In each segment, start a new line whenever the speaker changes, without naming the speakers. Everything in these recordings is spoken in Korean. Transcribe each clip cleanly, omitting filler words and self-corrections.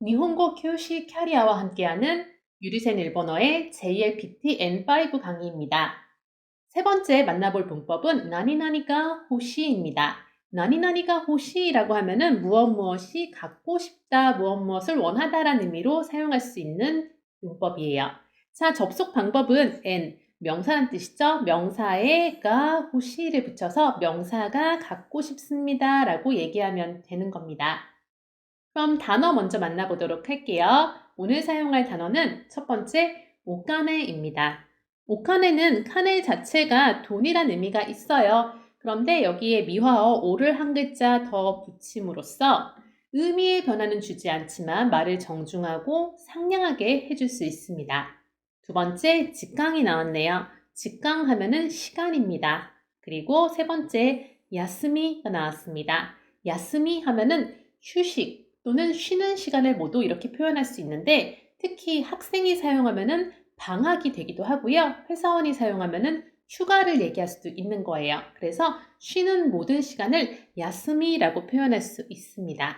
니혼고 교시 캐리아와 함께하는 유리센 일본어의 JLPT N5 강의입니다. 세 번째 만나볼 문법은 나니나니가 호시입니다. 나니나니가 호시라고 하면은 무엇이 갖고 싶다, 무엇을 원하다라는 의미로 사용할 수 있는 문법이에요. 자, 접속 방법은 N, 명사란 뜻이죠. 명사에 가 호시를 붙여서 명사가 갖고 싶습니다 라고 얘기하면 되는 겁니다. 그럼 단어 먼저 만나보도록 할게요. 오늘 사용할 단어는 첫 번째, 오카네입니다. 오카네는 카네 자체가 돈이란 의미가 있어요. 그런데 여기에 미화어 오를 한 글자 더 붙임으로써 의미의 변화는 주지 않지만 말을 정중하고 상냥하게 해줄 수 있습니다. 두 번째, 직강이 나왔네요. 직강 하면은 시간입니다. 그리고 세 번째, 야스미가 나왔습니다. 야스미 하면은 휴식 또는 쉬는 시간을 모두 이렇게 표현할 수 있는데 특히 학생이 사용하면은 방학이 되기도 하고요. 회사원이 사용하면은 휴가를 얘기할 수도 있는 거예요. 그래서 쉬는 모든 시간을 야스미라고 표현할 수 있습니다.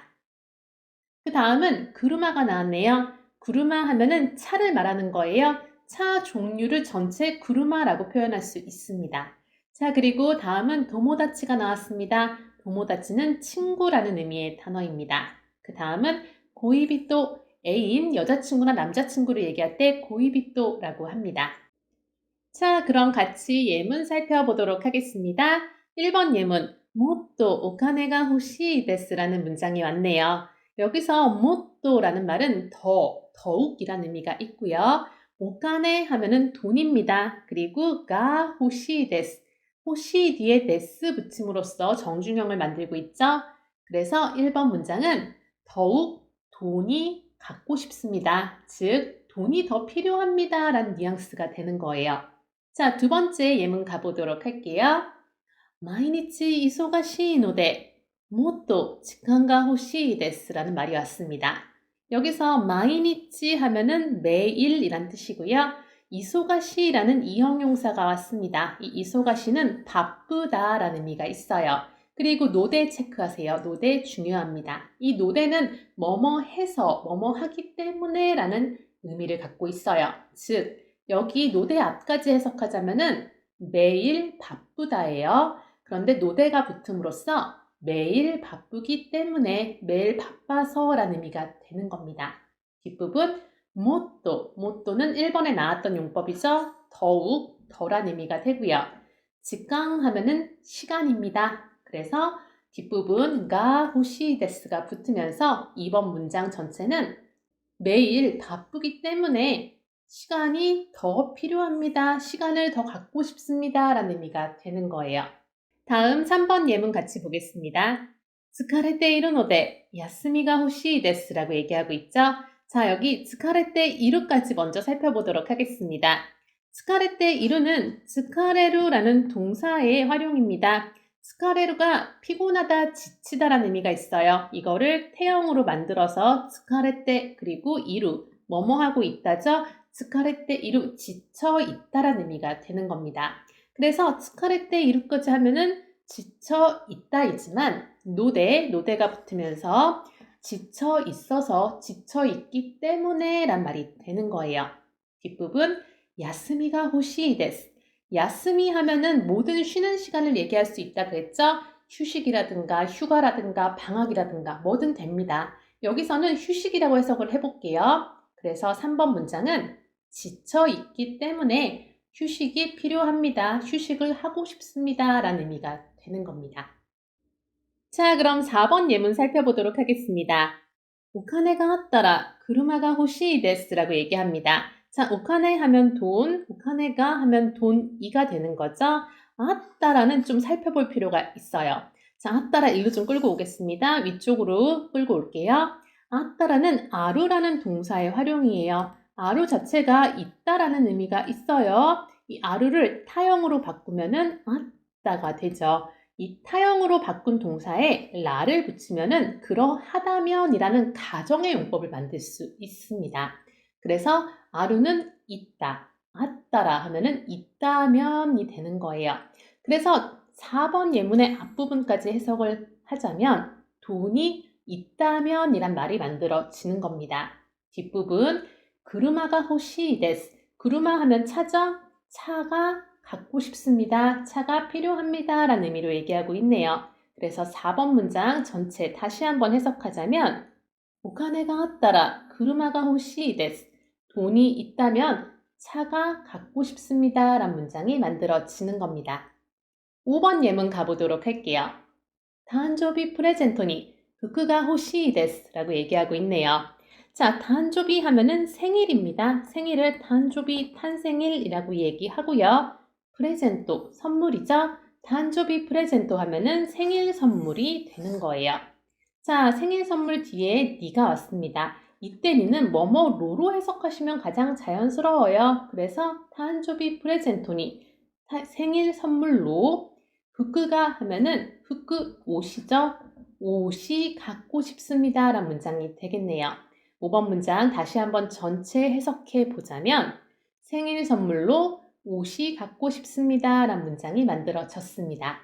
그 다음은 구르마가 나왔네요. 구르마 하면은 차를 말하는 거예요. 차 종류를 전체 구르마라고 표현할 수 있습니다. 자, 그리고 다음은 도모다치가 나왔습니다. 도모다치는 친구라는 의미의 단어입니다. 그 다음은 고이비또, 애인, 여자친구나 남자친구를 얘기할 때 고이비또라고 합니다. 자, 그럼 같이 예문 살펴보도록 하겠습니다. 1번 예문, 모또 오카네가 호시 데스라는 문장이 왔네요. 여기서 모또라는 말은 더욱이라는 의미가 있고요. 오카네 하면은 돈입니다. 그리고 가 호시 데스, 호시 뒤에 데스 붙임으로써 정중형을 만들고 있죠. 그래서 1번 문장은 더욱 돈이 갖고 싶습니다. 즉, 돈이 더 필요합니다. 라는 뉘앙스가 되는 거예요. 자, 두 번째 예문 가보도록 할게요. 毎日忙しいのでもっと時間が欲しいです라는 말이 왔습니다. 여기서 毎日 하면은 매일이란 뜻이고요. 이소가시라는 이형용사가 왔습니다. 이 이소가시는 바쁘다라는 의미가 있어요. 그리고 노대 체크하세요. 노대 중요합니다. 이 노대는 뭐뭐 해서 뭐뭐 하기 때문에 라는 의미를 갖고 있어요. 즉, 여기 노대 앞까지 해석하자면은 매일 바쁘다예요. 그런데 노대가 붙음으로써 매일 바쁘기 때문에 매일 바빠서 라는 의미가 되는 겁니다. 뒷부분 모또는 1번에 나왔던 용법이죠. 더욱, 덜한 의미가 되고요. 직강 하면은 시간입니다. 그래서 뒷부분 가 호시 데스가 붙으면서 2번 문장 전체는 매일 바쁘기 때문에 시간이 더 필요합니다. 시간을 더 갖고 싶습니다. 라는 의미가 되는 거예요. 다음 3번 예문 같이 보겠습니다. 疲れているので 야스미가 호시 데스라고 얘기하고 있죠. 자, 여기 疲れている까지 먼저 살펴보도록 하겠습니다. 疲れている는 疲れる라는 동사의 활용입니다. 疲れる가 피곤하다, 지치다라는 의미가 있어요. 이거를 태형으로 만들어서 疲れて 그리고 이루, 뭐뭐 하고 있다죠. 疲れている, 지쳐 있다라는 의미가 되는 겁니다. 그래서 疲れている까지 하면은 지쳐 있다이지만 노대가 붙으면서 지쳐 있어서 지쳐 있기 때문에 란 말이 되는 거예요. 뒷부분 야스미가 호시 데스. 야스미 하면은 모든 쉬는 시간을 얘기할 수 있다 그랬죠? 휴식이라든가 휴가라든가 방학이라든가 뭐든 됩니다. 여기서는 휴식이라고 해석을 해볼게요. 그래서 3번 문장은 지쳐 있기 때문에 휴식이 필요합니다. 휴식을 하고 싶습니다. 라는 의미가 되는 겁니다. 자, 그럼 4번 예문 살펴보도록 하겠습니다. 오카네가 왔다라 구르마가 호시 데스라고 얘기합니다. 자, 오카네 하면 돈, 오카네가 하면 돈이가 되는 거죠. 아따라는 좀 살펴볼 필요가 있어요. 자, 아따라 이거 좀 끌고 오겠습니다. 위쪽으로 끌고 올게요. 아따라는 아루라는 동사의 활용이에요. 아루 자체가 있다라는 의미가 있어요. 이 아루를 타형으로 바꾸면은 아따가 되죠. 이 타형으로 바꾼 동사에 라를 붙이면은 그러하다면이라는 가정의 용법을 만들 수 있습니다. 그래서 아루는 있다, 아따라 하면은 있다면이 되는 거예요. 그래서 4번 예문의 앞부분까지 해석을 하자면 돈이 있다면 이란 말이 만들어지는 겁니다. 뒷부분 그루마가 호시 데스. 그루마 하면 차죠? 차가 갖고 싶습니다. 차가 필요합니다. 라는 의미로 얘기하고 있네요. 그래서 4번 문장 전체 다시 한번 해석하자면 오카네가 왔다라 그루마가 호시 데스. 돈이 있다면 차가 갖고 싶습니다. 라는 문장이 만들어지는 겁니다. 5번 예문 가보도록 할게요. 단조비 프레젠토니服가 호시 데스 라고 얘기하고 있네요. 자, 단조비 하면은 생일입니다. 생일을 단조비 탄생일이라고 얘기하고요. 프레젠토 선물이죠. 단조비 프레젠토 하면은 생일 선물이 되는 거예요. 자, 생일 선물 뒤에 니가 왔습니다. 이때 니는 뭐뭐로로 해석하시면 가장 자연스러워요. 그래서 단조비 프레젠토니 생일 선물로服가 하면은服 옷이죠. 옷이 갖고 싶습니다. 라는 문장이 되겠네요. 5번 문장 다시 한번 전체 해석해 보자면 생일 선물로 옷이 갖고 싶습니다. 라는 문장이 만들어졌습니다.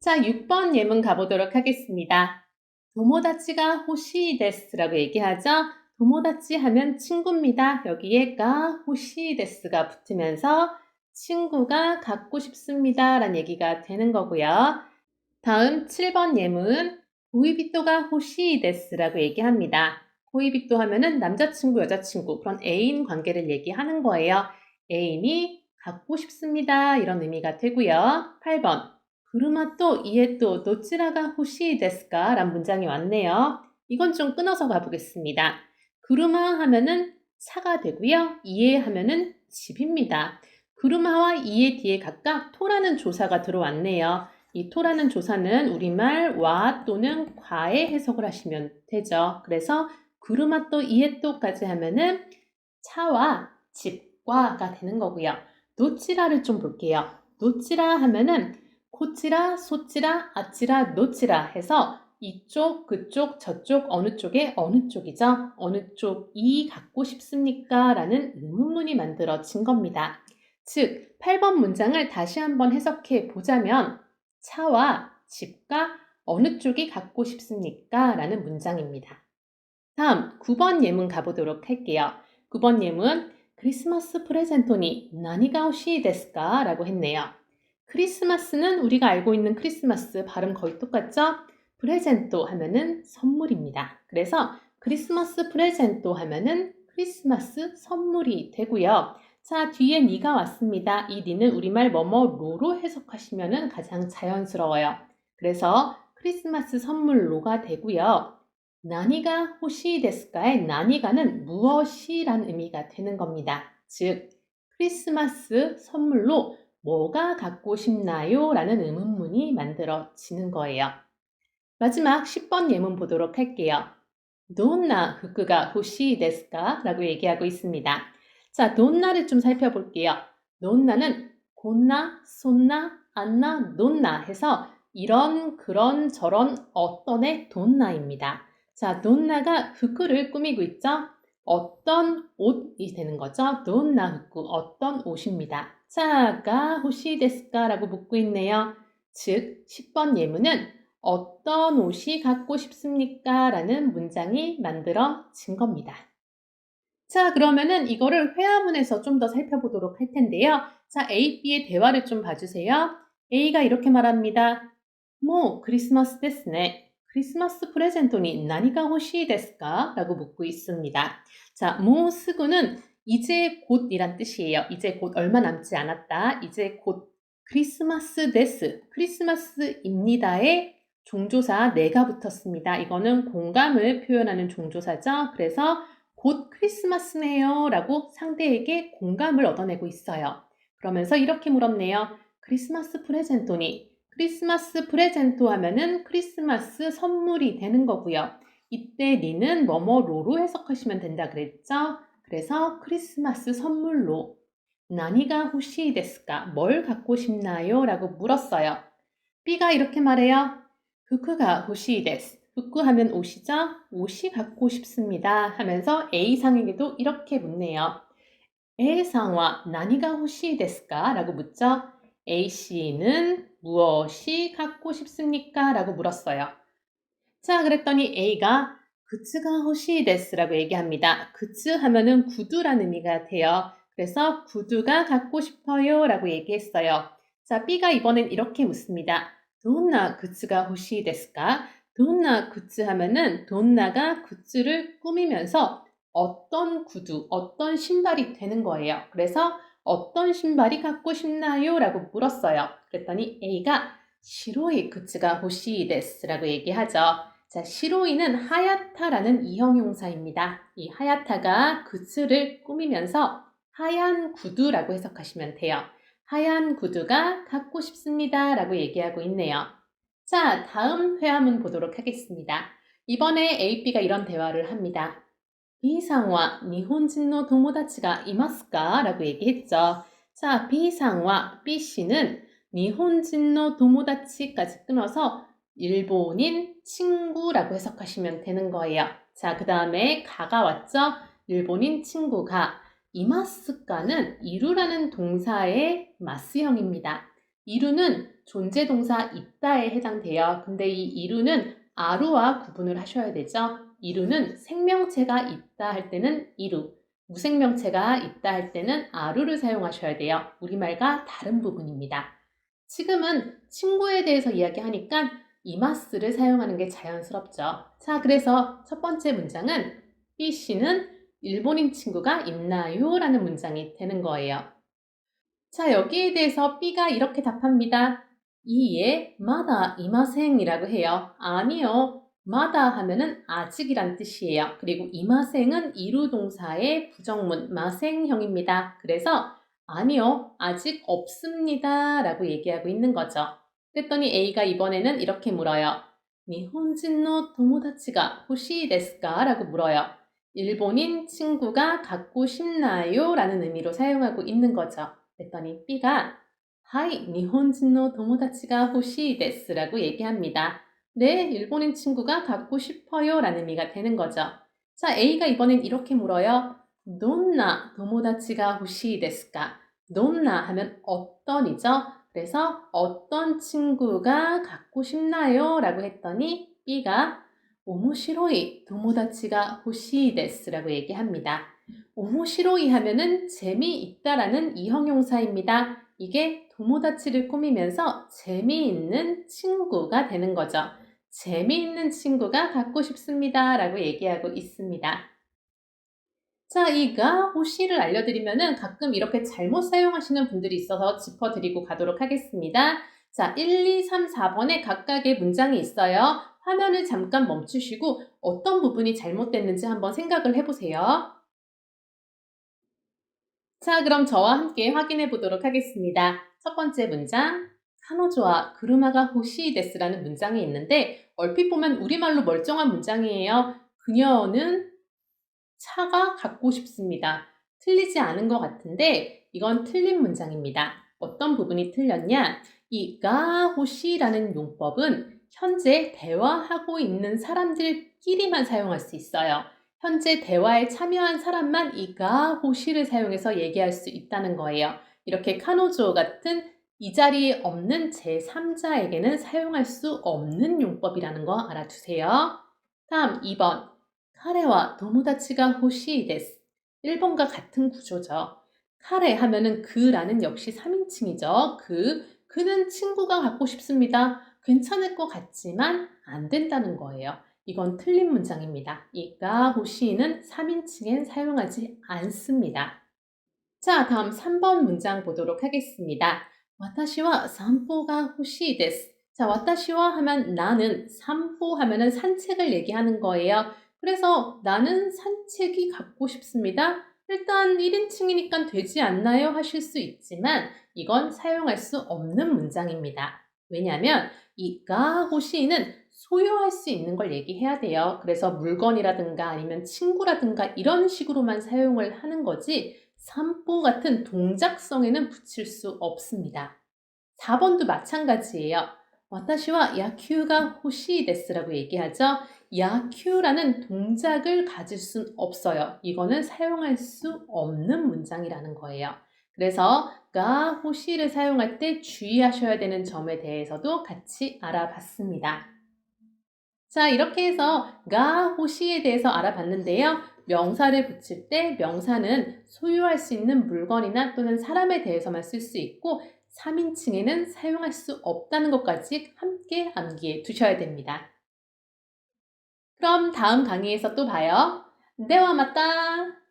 자, 6번 예문 가보도록 하겠습니다. 도모다치가 호시 데스라고 얘기하죠. 도모다치 하면 친구입니다. 여기에 가 호시 데스가 붙으면서 친구가 갖고 싶습니다. 라는 얘기가 되는 거고요. 다음 7번 예문 보이비토가 호시 데스라고 얘기합니다. 보이비토 하면은 남자친구, 여자친구 그런 애인 관계를 얘기하는 거예요. 애인이 갖고 싶습니다. 이런 의미가 되고요. 8번 그루마또 이에또 도치라가 호시 데스까? 라는 문장이 왔네요. 이건 좀 끊어서 가보겠습니다. 그루마 하면은 차가 되고요. 이에 하면은 집입니다. 그루마와 이에 뒤에 각각 토라는 조사가 들어왔네요. 이 토라는 조사는 우리말 와 또는 과의 해석을 하시면 되죠. 그래서 그루마또 이에또까지 하면은 차와 집과가 되는 거고요. 노치라를 좀 볼게요. 노치라 하면은 코치라, 소치라, 아치라, 노치라 해서 이쪽, 그쪽, 저쪽, 어느 쪽에 어느 쪽이죠? 어느 쪽이 갖고 싶습니까? 라는 의문문이 만들어진 겁니다. 즉, 8번 문장을 다시 한번 해석해 보자면 차와 집과 어느 쪽이 갖고 싶습니까? 라는 문장입니다. 다음 9번 예문 가보도록 할게요. 9번 예문 크리스마스 프레젠토니 나니가 호시 데스까? 라고 했네요. 크리스마스는 우리가 알고 있는 크리스마스 발음 거의 똑같죠? 프레젠토 하면은 선물입니다. 그래서 크리스마스 프레젠토 하면은 크리스마스 선물이 되고요. 자, 뒤에 니가 왔습니다. 이 니는 우리말 뭐뭐로로 해석하시면 가장 자연스러워요. 그래서 크리스마스 선물로가 되고요. 나니가 호시 데스까의 나니가는 무엇이란 의미가 되는 겁니다. 즉, 크리스마스 선물로 뭐가 갖고 싶나요? 라는 의문문이 만들어지는 거예요. 마지막 10번 예문 보도록 할게요. 돈나 후크가 호시 데스까? 라고 얘기하고 있습니다. 자, 돈나를 좀 살펴볼게요. 돈나는 곤나, 손나, 안나, 논나 해서 이런, 그런, 저런, 어떤의 돈나입니다. 자, 돈나가 후크를 꾸미고 있죠? 어떤 옷이 되는 거죠? 돈나 후크, 어떤 옷입니다. 자, 가 호시 데스까? 라고 묻고 있네요. 즉, 10번 예문은 어떤 옷이 갖고 싶습니까? 라는 문장이 만들어진 겁니다. 자, 그러면은 이거를 회화문에서 좀 더 살펴보도록 할 텐데요. 자, A, B의 대화를 좀 봐주세요. A가 이렇게 말합니다. 뭐, 크리스마스 데스네. 크리스마스 프레젠토니 나니가 호시 데스까? 라고 묻고 있습니다. 자, 뭐 스구는 이제 곧이란 뜻이에요. 이제 곧 얼마 남지 않았다. 이제 곧 크리스마스 데스, 크리스마스입니다에 종조사 내가 붙었습니다. 이거는 공감을 표현하는 종조사죠. 그래서 곧 크리스마스네요 라고 상대에게 공감을 얻어내고 있어요. 그러면서 이렇게 물었네요. 크리스마스 프레젠토니. 크리스마스 프레젠토 하면은 크리스마스 선물이 되는 거고요. 이때 니는 뭐뭐로로 해석하시면 된다 그랬죠? 그래서 크리스마스 선물로 나니가 호시 데스까? 뭘 갖고 싶나요? 라고 물었어요. B가 이렇게 말해요. 후크가 호시 데스. 후크 하면 옷이죠? 옷이 갖고 싶습니다. 하면서 A상에게도 이렇게 묻네요. A상와 나니가 호시 데스까? 라고 묻죠. A씨는 무엇이 갖고 싶습니까? 라고 물었어요. 자, 그랬더니 A가 구츠가 호시 데스라고 얘기합니다. 구츠 하면은 구두라는 의미가 돼요. 그래서 구두가 갖고 싶어요 라고 얘기했어요. 자, B가 이번엔 이렇게 묻습니다. 돈나 구츠가 호시 데스까? 돈나 구츠 하면은 돈나가 구츠를 꾸미면서 어떤 구두, 어떤 신발이 되는 거예요. 그래서 어떤 신발이 갖고 싶나요? 라고 물었어요. 그랬더니 A가 시로이 구츠가 호시 데스라고 얘기하죠. 자, 시로이는 하얗다라는 이형용사입니다. 이 하얗다가 구스를 꾸미면서 하얀 구두라고 해석하시면 돼요. 하얀 구두가 갖고 싶습니다 라고 얘기하고 있네요. 자, 다음 회화문 보도록 하겠습니다. 이번에 A, B가 이런 대화를 합니다. B상와 일본인의 도모다치가 이마스까? 라고 얘기했죠. 자, B상와 B씨는 일본인의 도모다치까지 끊어서 일본인 친구라고 해석하시면 되는 거예요. 자, 그 다음에 가가 왔죠? 일본인 친구가. 이마스까는 이루라는 동사의 마스형입니다. 이루는 존재 동사 있다에 해당돼요. 근데 이 이루는 아루와 구분을 하셔야 되죠. 이루는 생명체가 있다 할 때는 이루, 무생명체가 있다 할 때는 아루를 사용하셔야 돼요. 우리말과 다른 부분입니다. 지금은 친구에 대해서 이야기하니까 이마스를 사용하는 게 자연스럽죠. 자, 그래서 첫 번째 문장은 B씨는 일본인 친구가 있나요? 라는 문장이 되는 거예요. 자, 여기에 대해서 B가 이렇게 답합니다. 이에 마다 이마생이라고 해요. 아니요. 마다 하면은 아직이란 뜻이에요. 그리고 이마생은 이루동사의 부정문 마생형입니다. 그래서 아니요. 아직 없습니다. 라고 얘기하고 있는 거죠. 그랬더니 A가 이번에는 이렇게 물어요. 일본인의 도모다치가 호시 데스까? 라고 물어요. 일본인 친구가 갖고 싶나요? 라는 의미로 사용하고 있는 거죠. 그랬더니 B가 하이, 일본인의 도모다치가 호시 데스라고 얘기합니다. 네, 일본인 친구가 갖고 싶어요 라는 의미가 되는 거죠. 자, A가 이번엔 이렇게 물어요. 돈나 도모다치가 호시 데스까? 돈나 하면 어떤이죠? 그래서 어떤 친구가 갖고 싶나요? 라고 했더니 B가 오모시로이 도모다치가 호시 데스라고 얘기합니다. 오모시로이 하면은 재미있다라는 이형용사입니다. 이게 도모다치를 꾸미면서 재미있는 친구가 되는 거죠. 재미있는 친구가 갖고 싶습니다 라고 얘기하고 있습니다. 자, 이가 호시를 알려드리면은 가끔 이렇게 잘못 사용하시는 분들이 있어서 짚어드리고 가도록 하겠습니다. 자, 1, 2, 3, 4번에 각각의 문장이 있어요. 화면을 잠깐 멈추시고 어떤 부분이 잘못됐는지 한번 생각을 해보세요. 자, 그럼 저와 함께 확인해 보도록 하겠습니다. 첫 번째 문장, 카노조와 그루마가 호시 데스라는 문장이 있는데 얼핏 보면 우리말로 멀쩡한 문장이에요. 그녀는 차가 갖고 싶습니다. 틀리지 않은 것 같은데 이건 틀린 문장입니다. 어떤 부분이 틀렸냐? 이 가호시라는 용법은 현재 대화하고 있는 사람들끼리만 사용할 수 있어요. 현재 대화에 참여한 사람만 이 가호시를 사용해서 얘기할 수 있다는 거예요. 이렇게 카노조 같은 이 자리에 없는 제3자에게는 사용할 수 없는 용법이라는 거 알아두세요. 다음 2번. 카레와 도모다치가 호시 데스. 1번과 같은 구조죠. 카레 하면은 그라는 역시 3인칭이죠. 그는 친구가 갖고 싶습니다. 괜찮을 것 같지만 안 된다는 거예요. 이건 틀린 문장입니다. 이가 호시는 3인칭엔 사용하지 않습니다. 자, 다음 3번 문장 보도록 하겠습니다. 와타시와 산보가 호시 데스. 자, 와타시와 하면 나는, 산보 하면은 산책을 얘기하는 거예요. 그래서 나는 산책이 갖고 싶습니다. 일단 1인칭이니까 되지 않나요? 하실 수 있지만 이건 사용할 수 없는 문장입니다. 왜냐하면 이 가호시는 소유할 수 있는 걸 얘기해야 돼요. 그래서 물건이라든가 아니면 친구라든가 이런 식으로만 사용을 하는 거지 산보 같은 동작성에는 붙일 수 없습니다. 4번도 마찬가지예요. 와타시와 야큐가 호시 데스라고 얘기하죠. 야큐라는 동작을 가질 순 없어요. 이거는 사용할 수 없는 문장이라는 거예요. 그래서 가 호시를 사용할 때 주의하셔야 되는 점에 대해서도 같이 알아봤습니다. 자, 이렇게 해서 가, 호시에 대해서 알아봤는데요. 명사를 붙일 때 명사는 소유할 수 있는 물건이나 또는 사람에 대해서만 쓸 수 있고 3인칭에는 사용할 수 없다는 것까지 함께 암기해 두셔야 됩니다. 그럼 다음 강의에서 또 봐요. 네와 맞다!